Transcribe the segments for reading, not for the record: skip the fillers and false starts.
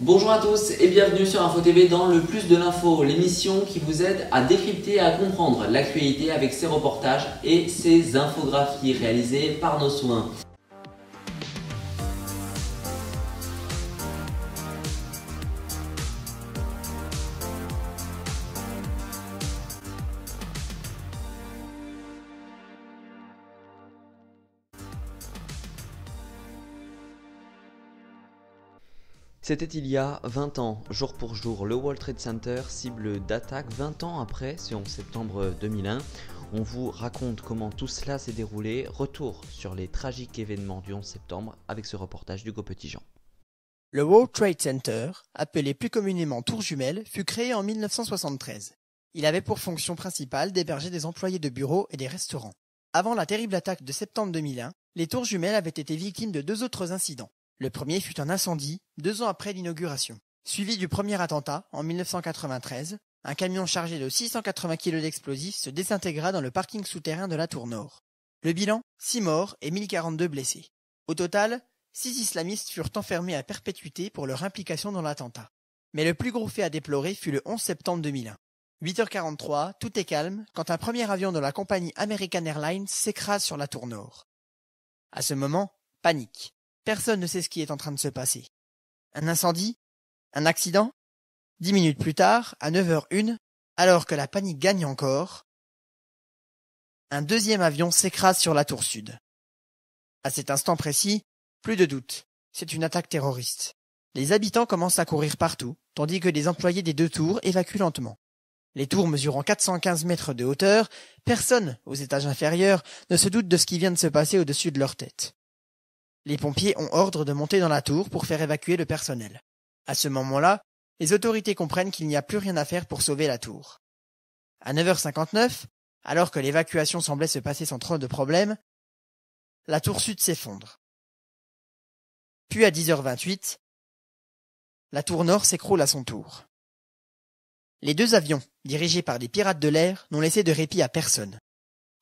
Bonjour à tous et bienvenue sur Info TV dans le plus de l'info, l'émission qui vous aide à décrypter et à comprendre l'actualité avec ses reportages et ses infographies réalisées par nos soins. C'était il y a 20 ans, jour pour jour, le World Trade Center cible d'attaque 20 ans après, c'est en septembre 2001. On vous raconte comment tout cela s'est déroulé. Retour sur les tragiques événements du 11 septembre avec ce reportage d'Hugo Petitjean. Le World Trade Center, appelé plus communément Tour Jumelle, fut créé en 1973. Il avait pour fonction principale d'héberger des employés de bureaux et des restaurants. Avant la terrible attaque de septembre 2001, les Tours Jumelles avaient été victimes de 2 autres incidents. Le premier fut un incendie, 2 ans après l'inauguration. Suivi du premier attentat, en 1993, un camion chargé de 680 kg d'explosifs se désintégra dans le parking souterrain de la Tour Nord. Le bilan, 6 morts et 1042 blessés. Au total, 6 islamistes furent enfermés à perpétuité pour leur implication dans l'attentat. Mais le plus gros fait à déplorer fut le 11 septembre 2001. 8h43, tout est calme quand un premier avion de la compagnie American Airlines s'écrase sur la Tour Nord. À ce moment, panique. Personne ne sait ce qui est en train de se passer. Un incendie? Un accident? 10 minutes plus tard, à 9h01, alors que la panique gagne encore, un deuxième avion s'écrase sur la tour sud. À cet instant précis, plus de doute, c'est une attaque terroriste. Les habitants commencent à courir partout, tandis que les employés des 2 tours évacuent lentement. Les tours mesurant 415 mètres de hauteur, personne, aux étages inférieurs, ne se doute de ce qui vient de se passer au-dessus de leur tête. Les pompiers ont ordre de monter dans la tour pour faire évacuer le personnel. À ce moment-là, les autorités comprennent qu'il n'y a plus rien à faire pour sauver la tour. À 9h59, alors que l'évacuation semblait se passer sans trop de problèmes, la tour sud s'effondre. Puis à 10h28, la tour nord s'écroule à son tour. Les 2 avions, dirigés par des pirates de l'air, n'ont laissé de répit à personne.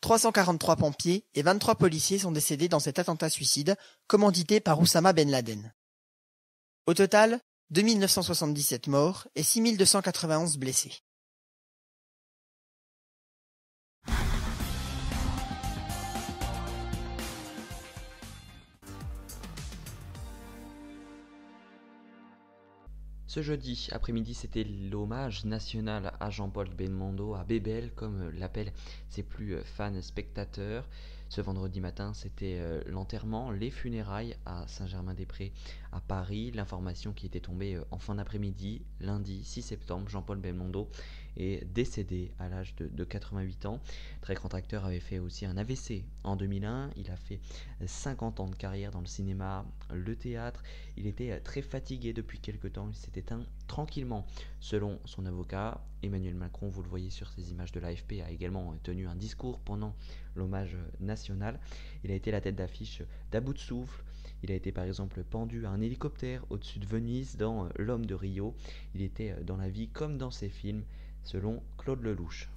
343 pompiers et 23 policiers sont décédés dans cet attentat suicide, commandité par Oussama Ben Laden. Au total, 2977 morts et 6291 blessés. Ce jeudi après-midi, c'était l'hommage national à Jean-Paul Belmondo, à Bébel, comme l'appellent ses plus fans spectateurs. Ce vendredi matin, c'était l'enterrement, les funérailles à Saint-Germain-des-Prés, à Paris. L'information qui était tombée en fin d'après-midi, lundi 6 septembre, Jean-Paul Belmondo est décédé à l'âge de 88 ans. Très grand acteur, avait fait aussi un AVC en 2001. Il a fait 50 ans de carrière dans le cinéma, le théâtre. Il était très fatigué depuis quelque temps. Il s'est éteint tranquillement. Selon son avocat, Emmanuel Macron, vous le voyez sur ces images de l'AFP, a également tenu un discours pendant l'hommage national. Il a été la tête d'affiche d'À bout de souffle. Il a été par exemple pendu à un hélicoptère au-dessus de Venise dans L'Homme de Rio. Il était dans la vie comme dans ses films, selon Claude Lelouch.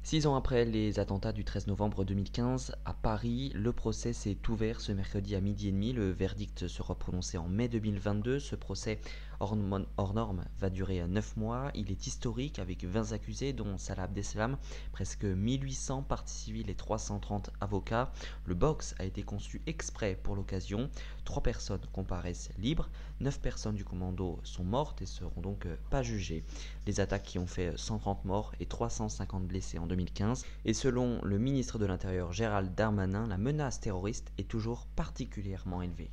6 ans après les attentats du 13 novembre 2015 à Paris, le procès s'est ouvert ce mercredi à 12h30. Le verdict sera prononcé en mai 2022. Ce procès hors norme va durer 9 mois. Il est historique avec 20 accusés dont Salah Abdeslam, presque 1800 parties civiles et 330 avocats. Le box a été conçu exprès pour l'occasion. 3 personnes comparaissent libres. 9 personnes du commando sont mortes et seront donc pas jugées. Les attaques qui ont fait 130 morts et 350 blessés en 2015. Et selon le ministre de l'Intérieur Gérald Darmanin, la menace terroriste est toujours particulièrement élevée.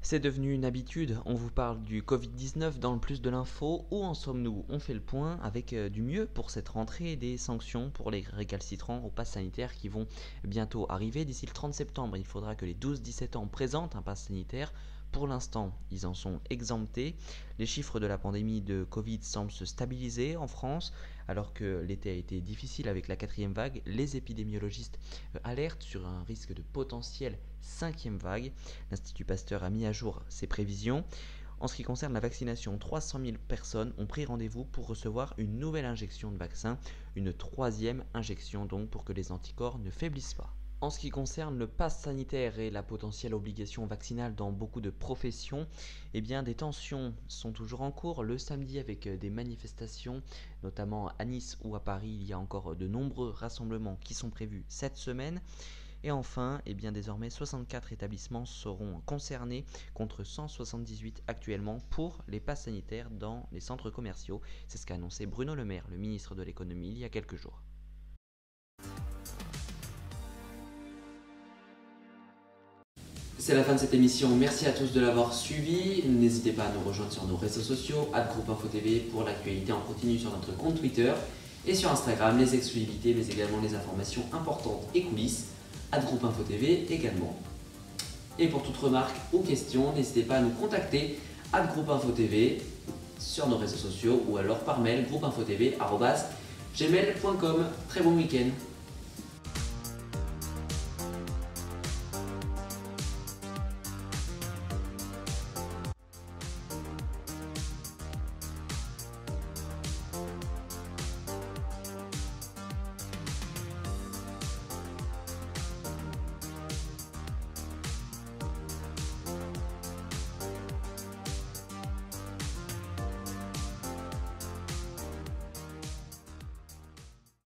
C'est devenu une habitude, on vous parle du Covid-19 dans le plus de l'info. Où en sommes-nous? On fait le point avec du mieux pour cette rentrée et des sanctions pour les récalcitrants au pass sanitaire qui vont bientôt arriver. D'ici le 30 septembre, il faudra que les 12-17 ans présentent un pass sanitaire. Pour l'instant, ils en sont exemptés. Les chiffres de la pandémie de Covid semblent se stabiliser en France. Alors que l'été a été difficile avec la 4e vague, les épidémiologistes alertent sur un risque de potentielle 5e vague. L'Institut Pasteur a mis à jour ses prévisions. En ce qui concerne la vaccination, 300 000 personnes ont pris rendez-vous pour recevoir une nouvelle injection de vaccin, une 3e injection donc pour que les anticorps ne faiblissent pas. En ce qui concerne le pass sanitaire et la potentielle obligation vaccinale dans beaucoup de professions, eh bien des tensions sont toujours en cours. Le samedi avec des manifestations, notamment à Nice ou à Paris, il y a encore de nombreux rassemblements qui sont prévus cette semaine. Et enfin, eh bien désormais 64 établissements seront concernés contre 178 actuellement pour les passes sanitaires dans les centres commerciaux. C'est ce qu'a annoncé Bruno Le Maire, le ministre de l'économie, il y a quelques jours. C'est la fin de cette émission, merci à tous de l'avoir suivi. N'hésitez pas à nous rejoindre sur nos réseaux sociaux, @groupeinfotv pour l'actualité en continu sur notre compte Twitter et sur Instagram, les exclusivités mais également les informations importantes et coulisses, @groupeinfotv également. Et pour toute remarque ou question, n'hésitez pas à nous contacter @groupeinfotv sur nos réseaux sociaux ou alors par mail groupeinfotv@gmail.com. Très bon week-end.